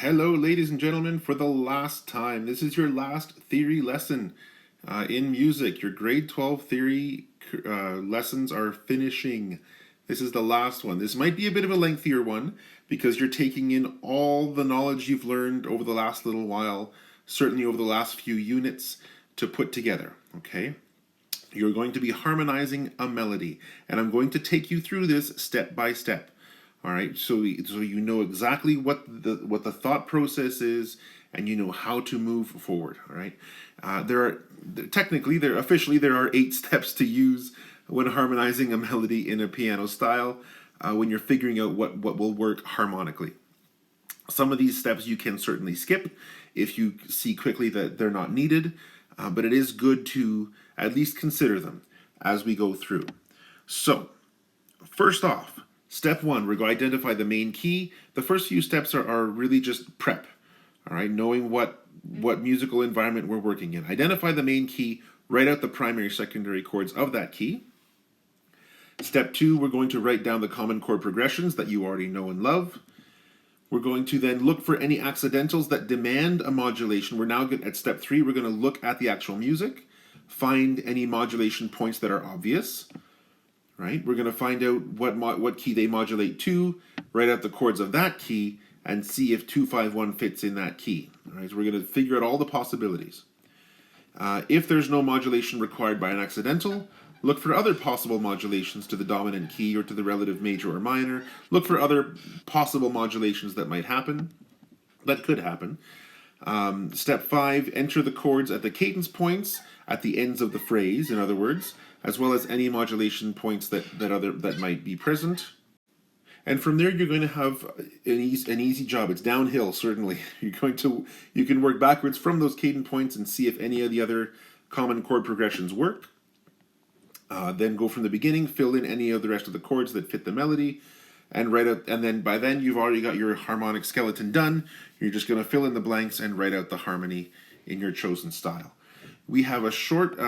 Hello, ladies and gentlemen, for the last time. This is your last theory lesson in music. Your grade 12 theory lessons are finishing. This is the last one. This might be a bit of a lengthier one because you're taking in all the knowledge you've learned over the last little while, certainly over the last few units, to put together, okay? You're going to be harmonizing a melody, and I'm going to take you through this step by step. All right, so you know exactly what the thought process is, and you know how to move forward. All right, officially there are 8 steps to use when harmonizing a melody in a piano style. When you're figuring out what will work harmonically, some of these steps you can certainly skip if you see quickly that they're not needed, but it is good to at least consider them as we go through. So, first off, step 1, we're going to identify the main key. The first few steps are really just prep, all right, knowing what musical environment we're working in. Identify the main key, write out the primary, secondary chords of that key. Step 2, we're going to write down the common chord progressions that you already know and love. We're going to then look for any accidentals that demand a modulation. We're now at step 3, we're going to look at the actual music, find any modulation points that are obvious. Right? We're going to find out what key they modulate to, write out the chords of that key, and see if 2-5-1 fits in that key. All right? So we're going to figure out all the possibilities. If there's no modulation required by an accidental, look for other possible modulations to the dominant key or to the relative major or minor. Look for other possible modulations that might happen, that could happen. Step 5, enter the chords at the cadence points at the ends of the phrase, in other words, as well as any modulation points that might be present. And from there, you're going to have an easy job. It's downhill, certainly. You can work backwards from those cadence points and see if any of the other common chord progressions work. Then go from the beginning, fill in any of the rest of the chords that fit the melody, and write out. And then by then, you've already got your harmonic skeleton done. You're just going to fill in the blanks and write out the harmony in your chosen style. We have a short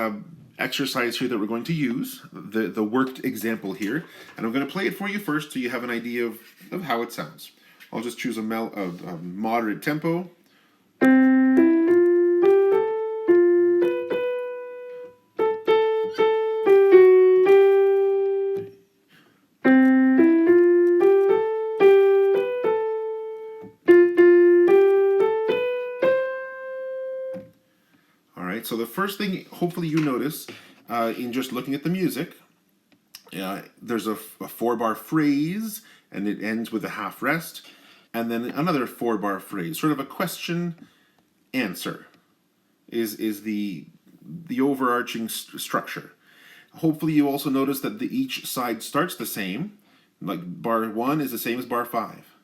exercise here that we're going to use, the worked example here, and I'm going to play it for you first so you have an idea of how it sounds. I'll just choose a moderate tempo. So the first thing, hopefully you notice, in just looking at the music, there's a 4-bar phrase, and it ends with a half rest, and then another 4-bar phrase, sort of a question answer, is the overarching structure. Hopefully you also notice that each side starts the same, like bar 1 is the same as bar 5.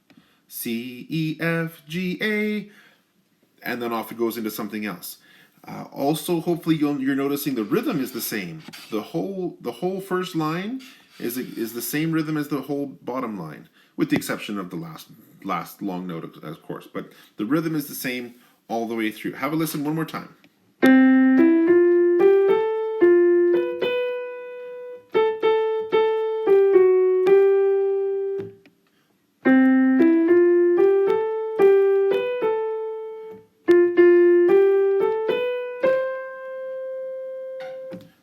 C, E, F, G, A, and then off it goes into something else. Also, hopefully you're noticing the rhythm is the same. The whole first line is the same rhythm as the whole bottom line, with the exception of the last long note, of course. But the rhythm is the same all the way through. Have a listen one more time.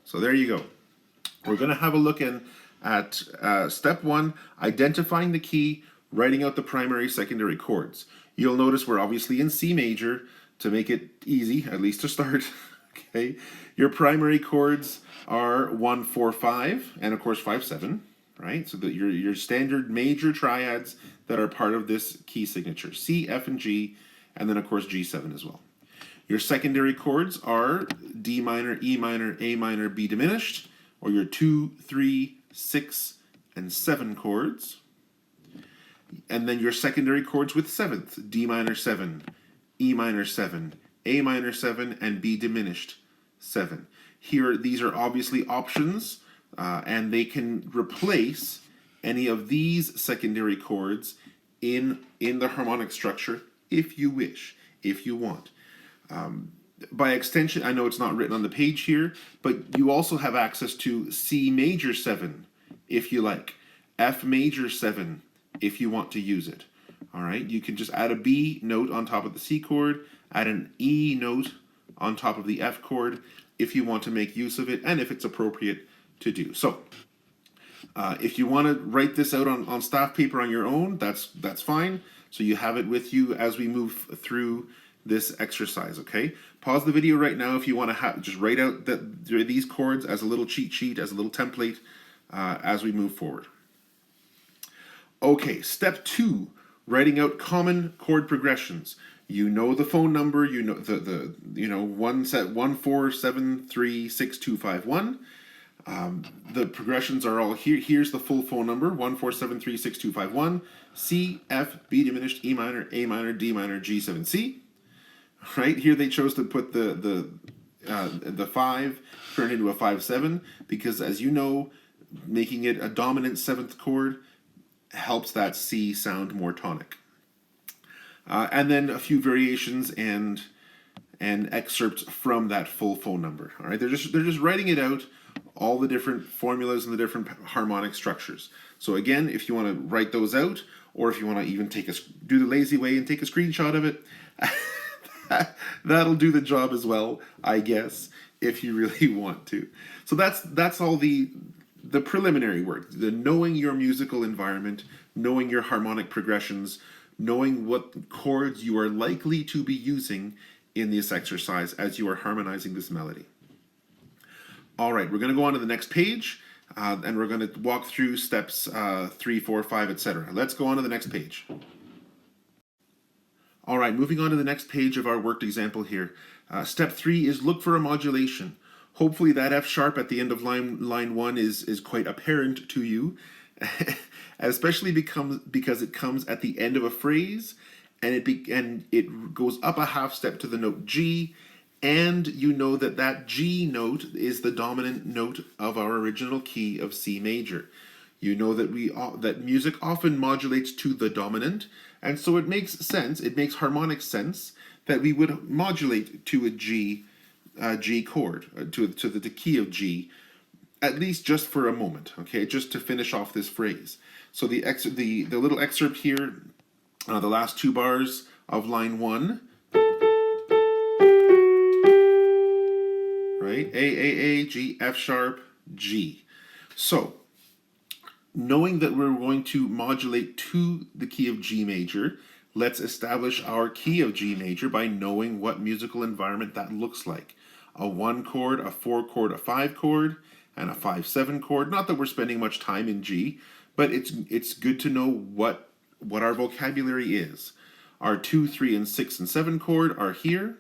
So there you go. We're going to have a look at step 1, identifying the key, writing out the primary, secondary chords. You'll notice we're obviously in C major to make it easy, at least to start. Okay, your primary chords are 1, 4, 5, and of course 5, 7. Right, so that your standard major triads that are part of this key signature: C, F, and G, and then of course G7 as well. Your secondary chords are D minor, E minor, A minor, B diminished, or your 2, 3, 6, and 7 chords. And then your secondary chords with 7th, D minor 7, E minor 7, A minor 7, and B diminished 7. Here, these are obviously options, and they can replace any of these secondary chords in the harmonic structure if you wish, if you want. By extension, I know it's not written on the page here, but you also have access to C major 7 if you like, F major 7 if you want to use it. All right, you can just add a B note on top of the C chord, add an E note on top of the F chord if you want to make use of it and if it's appropriate to do. So if you want to write this out on staff paper on your own, that's fine. So you have it with you as we move through this exercise, okay? Pause the video right now if you want to just write out these chords as a little cheat sheet, as a little template as we move forward. Okay, step 2, writing out common chord progressions. You know the phone number, you know the 1473651. The progressions are all here. Here's the full phone number: 1473651. C, F, B diminished, E minor, A minor, D minor, G7, C. Right here, they chose to put the 5 turned into a 5/7 because, as you know, making it a dominant 7th chord helps that C sound more tonic. And then a few variations and excerpts from that full phone number. All right, they're just writing it out, all the different formulas and the different harmonic structures. So again, if you want to write those out, or if you want to even do the lazy way and take a screenshot of it, that'll do the job as well, I guess, if you really want to. So that's all the preliminary work, the knowing your musical environment, knowing your harmonic progressions, knowing what chords you are likely to be using in this exercise as you are harmonizing this melody. All right, we're going to go on to the next page, and we're going to walk through steps 3, 4, 5, etc. Let's go on to the next page. All right, moving on to the next page of our worked example here. Step 3 is look for a modulation. Hopefully that F sharp at the end of line 1 is quite apparent to you, especially because it comes at the end of a phrase, and it goes up a half step to the note G, and you know that G note is the dominant note of our original key of C major. You know that music often modulates to the dominant, and so it makes sense, it makes harmonic sense that we would modulate to a G chord, to the key of G, at least just for a moment, okay, just to finish off this phrase. So the little excerpt here, the last 2 bars of line 1, right? A, G, F sharp, G. So, knowing that we're going to modulate to the key of G major, let's establish our key of G major by knowing what musical environment that looks like. A 1 chord, a 4 chord, a 5 chord, and a 5/7 chord. Not that we're spending much time in G, but it's good to know what our vocabulary is. Our 2, 3, and 6 and 7 chord are here.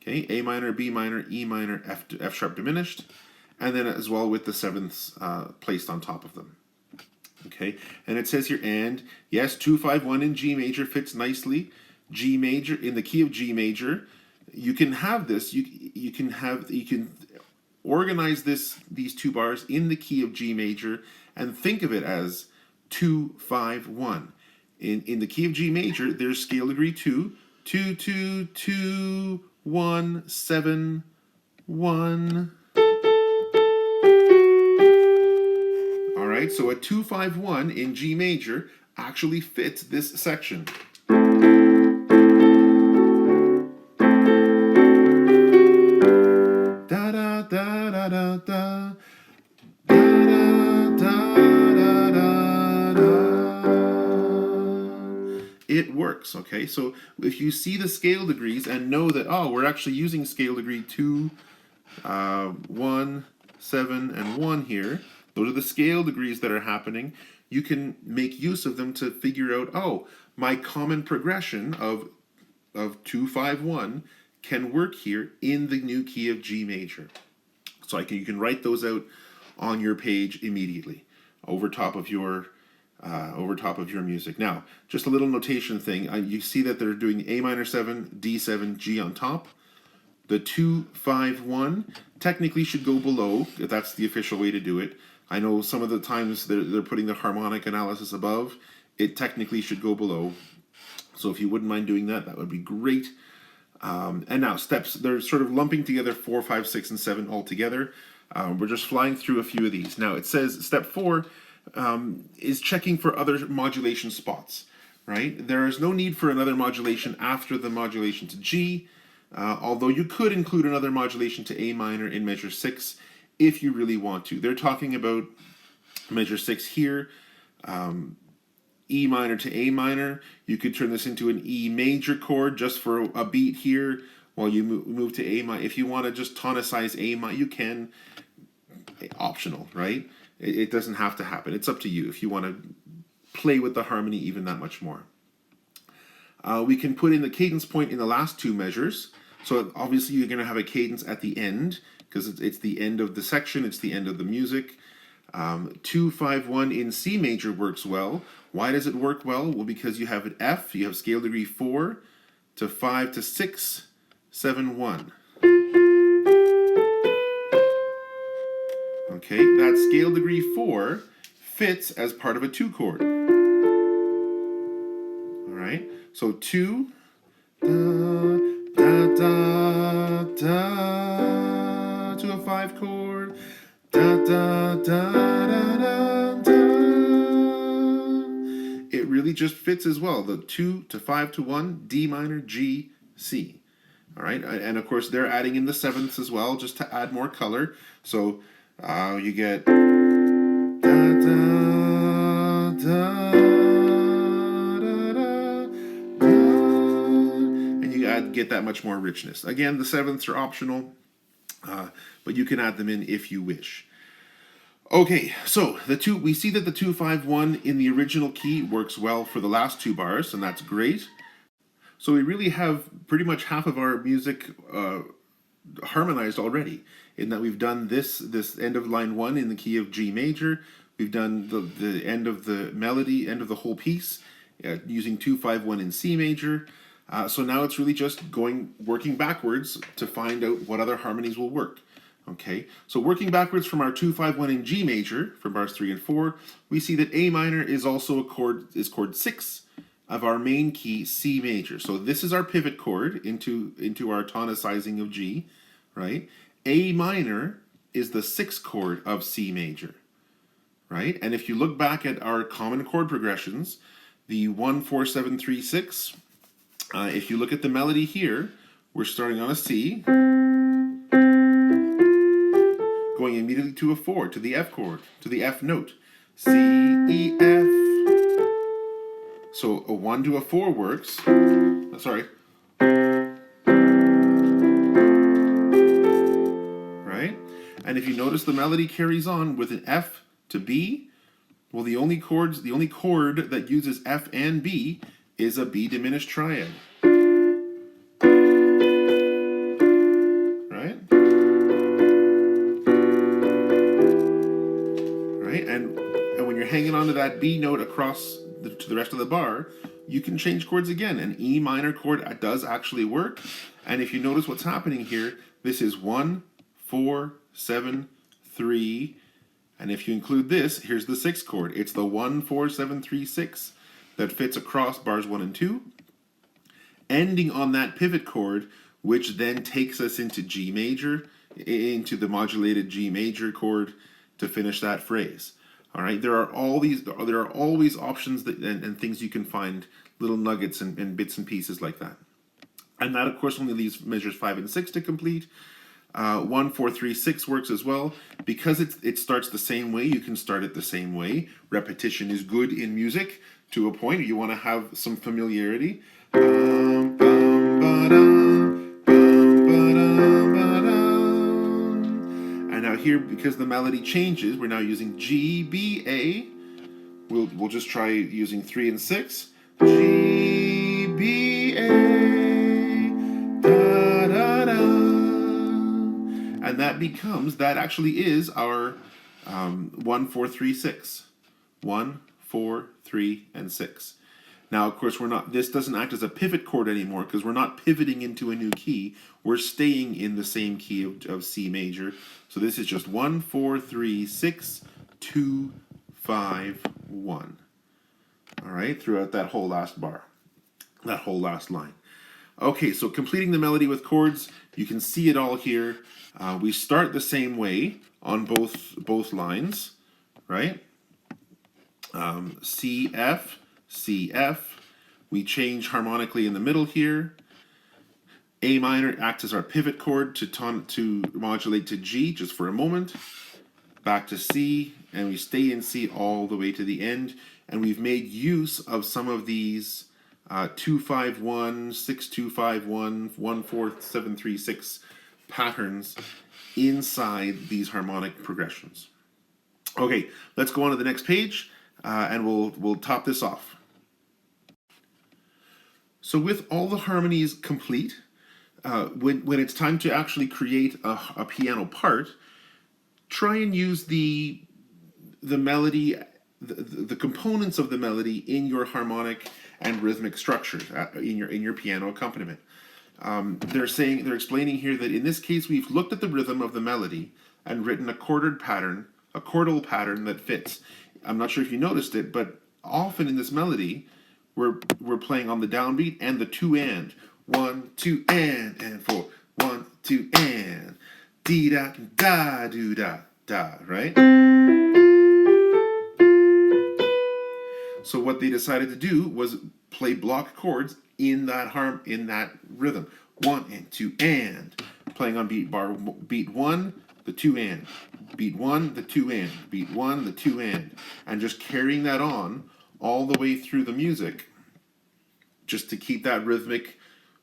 Okay, A minor, B minor, E minor, F sharp diminished, and then as well with the 7ths placed on top of them. Okay, and it says here, and yes, 2, 5, 1 in G major fits nicely. G major in the key of G major. You can have this. You can organize these 2 bars in the key of G major and think of it as 2, 5, 1. In the key of G major, there's scale degree 2, 2, 2, 2, 1, 7, 1. All right, so a 2, 5, 1 in G major actually fits this section. Da da da da da da. It works, okay? So if you see the scale degrees and know that, oh, we're actually using scale degree 2, 1, 7, and 1 here, those are the scale degrees that are happening, you can make use of them to figure out, oh, my common progression of 2, 5, 1 can work here in the new key of G major. So you can write those out on your page immediately over top of your music. Now, just a little notation thing. You see that they're doing A minor 7, D7, G on top. The 2, 5, 1 technically should go below, if that's the official way to do it. I know some of the times they're putting the harmonic analysis above. It technically should go below. So if you wouldn't mind doing that, that would be great. And now steps, they're sort of lumping together 4, 5, 6, and 7 all together. We're just flying through a few of these. Now it says step 4 is checking for other modulation spots. right? There is no need for another modulation after the modulation to G, although you could include another modulation to A minor in measure 6 if you really want to. They're talking about measure 6 here, E minor to A minor. You could turn this into an E major chord just for a beat here while you move to A minor. If you want to just tonicize A minor, you can. Optional, right? It doesn't have to happen. It's up to you if you want to play with the harmony even that much more. We can put in the cadence point in the last two measures. So obviously you're going to have a cadence at the end because it's the end of the section, it's the end of the music. 2-5-1 in C major works well. Why does it work well? Well, because you have an F, you have scale degree 4 to 5 to 6, 7, 1. Okay, that scale degree 4 fits as part of a 2 chord. All right, so 2, da, da, da, da, to a 5 chord, da, da, da, da, da, da. It really just fits as well, the 2 to 5 to 1, D minor, G, C. All right, and of course they're adding in the sevenths as well, just to add more color. So you get da, da, da, da, da, da, and you get that much more richness. Again, the sevenths are optional, but you can add them in if you wish. Okay, so we see that the 2-5-1 in the original key works well for the last two bars, and that's great. So we really have pretty much half of our music harmonized already, in that we've done this end of line 1 in the key of G major. We've done the end of the melody, end of the whole piece, using 2-5-1 in C major. So now it's really just working backwards to find out what other harmonies will work. Okay, so working backwards from our 2-5-1 in G major for bars 3 and 4, we see that A minor is also chord 6 of our main key C major. So this is our pivot chord into our tonicizing of G, right? A minor is the 6th chord of C major, right? And if you look back at our common chord progressions, the 1, 4, 7, 3, 6, if you look at the melody here, we're starting on a C, going immediately to a 4, to the F chord, to the F note. C, E, F. So a 1 to a 4 works. Sorry. Right? And if you notice, the melody carries on with an F to B. Well, the only chord that uses F and B is a B diminished triad. Right? Right? And when you're hanging on to that B note across to the rest of the bar, you can change chords again. An E minor chord does actually work. And if you notice what's happening here, this is 1, 4, 7, 3. And if you include this, here's the 6th chord. It's the 1, 4, 7, 3, 6 that fits across bars 1 and 2, ending on that pivot chord, which then takes us into G major, into the modulated G major chord to finish that phrase. All right, there are always options and things you can find, little nuggets and bits and pieces like that. And that, of course, only leaves measures 5 and 6 to complete. 1, 4, 3, 6 works as well. Because it starts the same way, you can start it the same way. Repetition is good in music to a point. You want to have some familiarity. And now here, because the melody changes, we're now using G, B, A. We'll just try using 3 and 6. G, B, A, da, da, da. And that actually is our 1, 4, 3, 6. 1, 4, 3, and 6. Now, of course, this doesn't act as a pivot chord anymore because we're not pivoting into a new key. We're staying in the same key of C major. So this is just 1, 4, 3, 6, 2, 5, 1. All right, throughout that whole last bar, that whole last line. Okay, so completing the melody with chords, you can see it all here. We start the same way on both lines, right? C, F, C, F. We change harmonically in the middle here. A minor acts as our pivot chord to modulate to G just for a moment. Back to C, and we stay in C all the way to the end. And we've made use of some of these 2-5-1, 6-2-5-1, 1-4-7-3-6 patterns inside these harmonic progressions. Okay, let's go on to the next page, and we'll top this off. So with all the harmonies complete, when it's time to actually create a piano part, try and use the melody, the components of the melody in your harmonic and rhythmic structures in your piano accompaniment. They're explaining here that in this case we've looked at the rhythm of the melody and written a chordal pattern that fits. I'm not sure if you noticed it, but often in this melody we're playing on the downbeat and the 2 and 1 2 and 4 1 2 and dee da da do da da, right? So what they decided to do was play block chords in that rhythm. 1 and 2 and, playing on beat 1, the 2 and, beat 1, the 2 and, beat 1, the 2 and just carrying that on all the way through the music, just to keep that rhythmic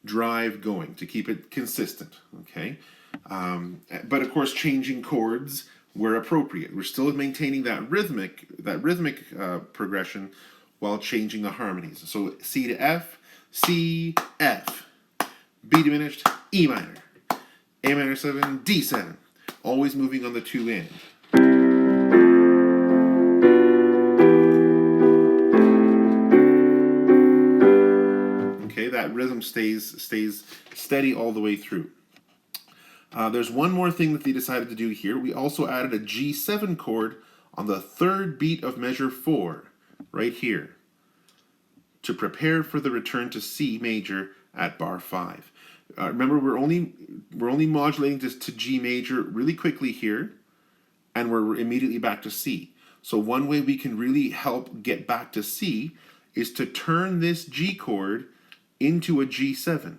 drive going, to keep it consistent. Okay, but of course changing chords where appropriate. We're still maintaining that rhythmic progression while changing the harmonies. So C to F, C, F, B diminished, E minor, A minor 7, D7, always moving on the 2 and. Okay, that rhythm stays steady all the way through. There's one more thing that they decided to do here. We also added a G7 chord on the 3rd beat of measure 4, right here, to prepare for the return to C major at bar 5. Remember, we're only modulating to G major really quickly here, and we're immediately back to C. So one way we can really help get back to C is to turn this G chord into a G7.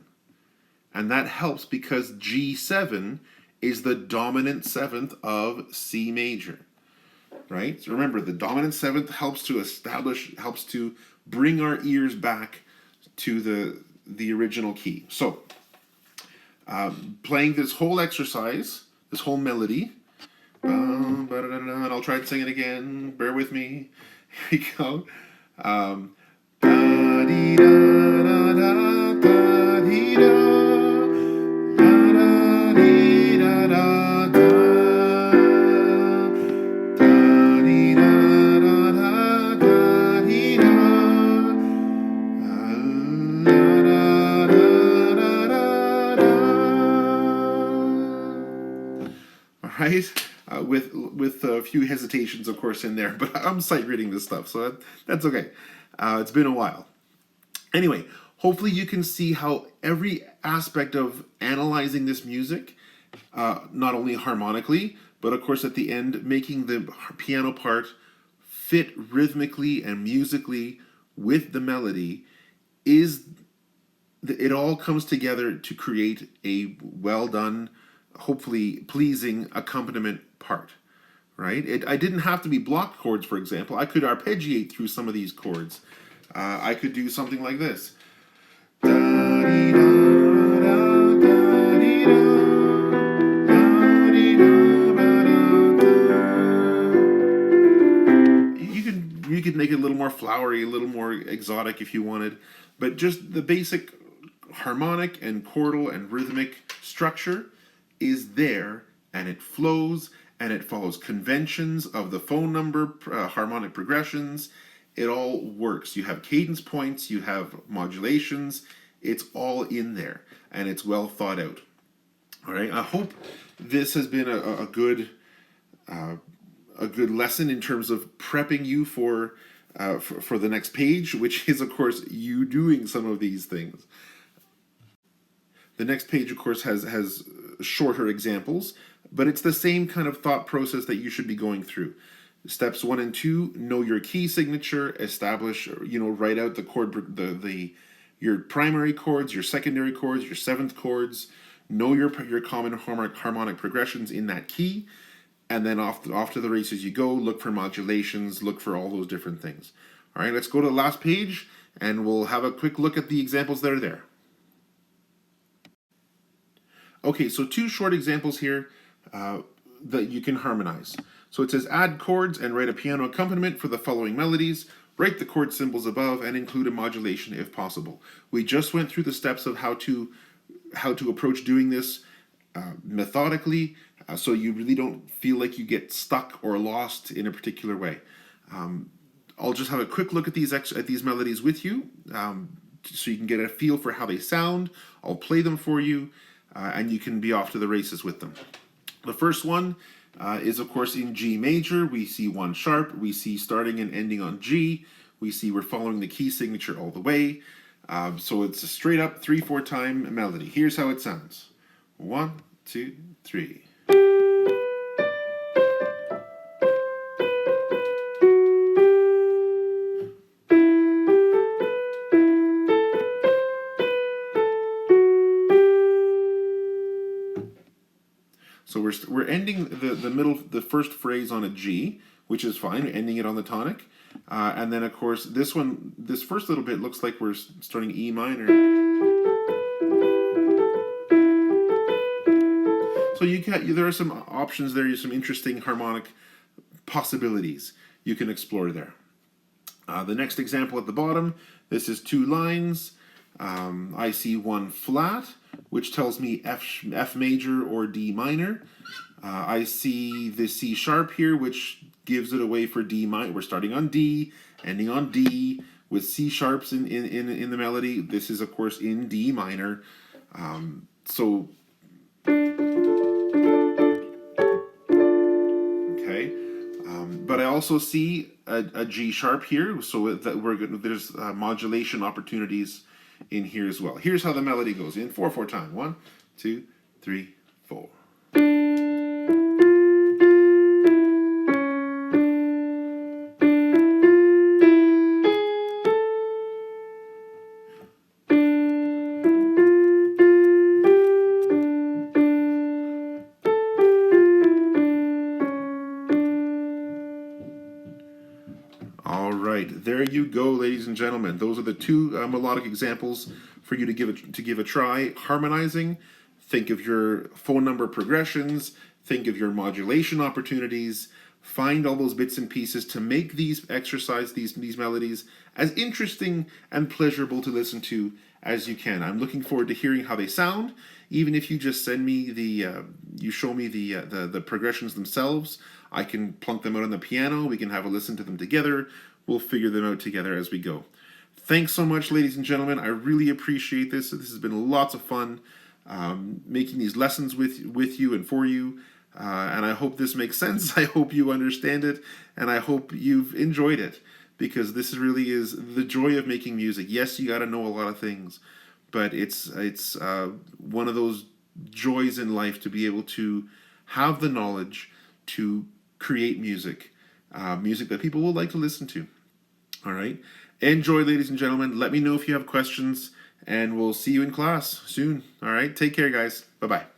And that helps because G7 is the dominant 7th of C major, right? So remember, the dominant 7th helps to bring our ears back to the original key. So playing this whole exercise, this whole melody, and I'll try to sing it again, bear with me, here we go. Right? With a few hesitations, of course, in there, but I'm sight reading this stuff, so that's okay. It's been a while. Anyway, hopefully you can see how every aspect of analyzing this music, not only harmonically, but of course at the end, making the piano part fit rhythmically and musically with the melody, it all comes together to create a well done, hopefully pleasing accompaniment part, right? I didn't have to be block chords, for example. I could arpeggiate through some of these chords. I could do something like this. You could make it a little more flowery, a little more exotic if you wanted, but just the basic harmonic and chordal and rhythmic structure is there, and it flows, and it follows conventions of the phone number, harmonic progressions. It all works. You have cadence points, you have modulations, it's all in there, and it's well thought out. All right, I hope this has been a good lesson in terms of prepping you for the next page, which is, of course, you doing some of these things. The next page, of course, has shorter examples, but it's the same kind of thought process that you should be going through. Steps 1 and 2, know your key signature, establish, write out the chord, your primary chords, your secondary chords, your seventh chords, know your common harmonic progressions in that key, and then off to the races you go. Look for modulations, look for all those different things. All right, let's go to the last page, and we'll have a quick look at the examples that are there. Okay, so 2 short examples here that you can harmonize. So it says add chords and write a piano accompaniment for the following melodies. Write the chord symbols above and include a modulation if possible. We just went through the steps of how to approach doing this methodically, so you really don't feel like you get stuck or lost in a particular way. I'll just have a quick look at these melodies with you, so you can get a feel for how they sound. I'll play them for you, and you can be off to the races with them. The first one is, of course, in G major. We see 1 sharp. We see starting and ending on G. We see we're following the key signature all the way. So it's a straight up 3/4 time melody. Here's how it sounds. 1, 2, 3. So we're ending the first phrase on a G, which is fine, ending it on the tonic. And then, of course, this first little bit looks like we're starting E minor. So there are some options there, some interesting harmonic possibilities you can explore there. The next example at the bottom, this is 2 lines. I see 1 flat, which tells me F major or D minor. I see the C sharp here, which gives it away for D minor. We're starting on D, ending on D, with C sharps in the melody. This is, of course, in D minor. Okay. But I also see a G sharp here, so that there's modulation opportunities in here as well. Here's how the melody goes in 4/4 time. 1, 2, 3, 4. All right, there you go, ladies and gentlemen. Those are the 2 melodic examples for you to give a try. Harmonizing. Think of your phone number progressions. Think of your modulation opportunities. Find all those bits and pieces to make these melodies as interesting and pleasurable to listen to as you can. I'm looking forward to hearing how they sound. Even if you just send me you show me the progressions themselves, I can plunk them out on the piano. We can have a listen to them together. We'll figure them out together as we go. Thanks so much, ladies and gentlemen. I really appreciate this. This has been lots of fun making these lessons with you and for you. And I hope this makes sense. I hope you understand it, and I hope you've enjoyed it, because this really is the joy of making music. Yes, you got to know a lot of things, but it's one of those joys in life to be able to have the knowledge to create music that people will like to listen to. All right. Enjoy, ladies and gentlemen. Let me know if you have questions, and we'll see you in class soon. All right. Take care, guys. Bye-bye.